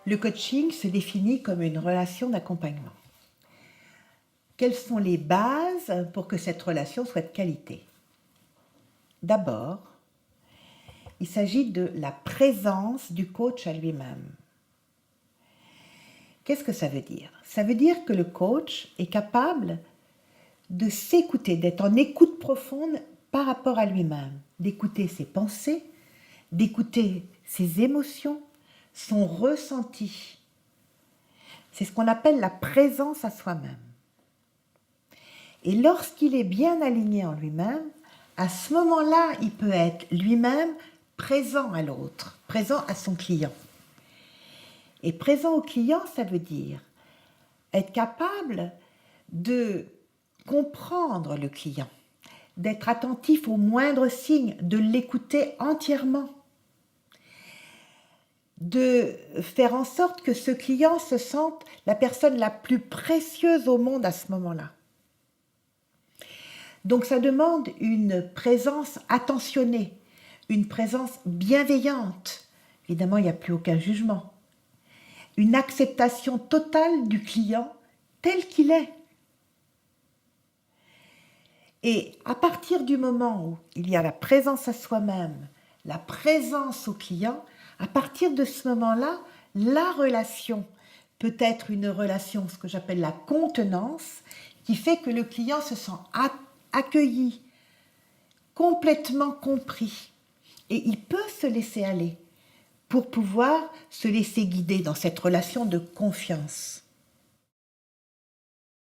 Le coaching se définit comme une relation d'accompagnement. Quelles sont les bases pour que cette relation soit de qualité? D'abord, il s'agit de la présence du coach à lui-même. Qu'est-ce que ça veut dire? Ça veut dire que le coach est capable de s'écouter, d'être en écoute profonde par rapport à lui-même, d'écouter ses pensées, d'écouter ses émotions, son ressenti. C'est ce qu'on appelle la présence à soi-même. Et lorsqu'il est bien aligné en lui-même, à ce moment-là, il peut être lui-même présent à l'autre, présent à son client. Et présent au client, ça veut dire être capable de comprendre le client, d'être attentif aux moindres signes, de l'écouter entièrement, de faire en sorte que ce client se sente la personne la plus précieuse au monde à ce moment-là. Donc ça demande une présence attentionnée, une présence bienveillante. Évidemment, il n'y a plus aucun jugement. Une acceptation totale du client tel qu'il est. Et à partir du moment où il y a la présence à soi-même, la présence au client, à partir de ce moment-là, la relation peut être une relation, ce que j'appelle la contenance, qui fait que le client se sent accueilli, complètement compris. Et il peut se laisser aller pour pouvoir se laisser guider dans cette relation de confiance.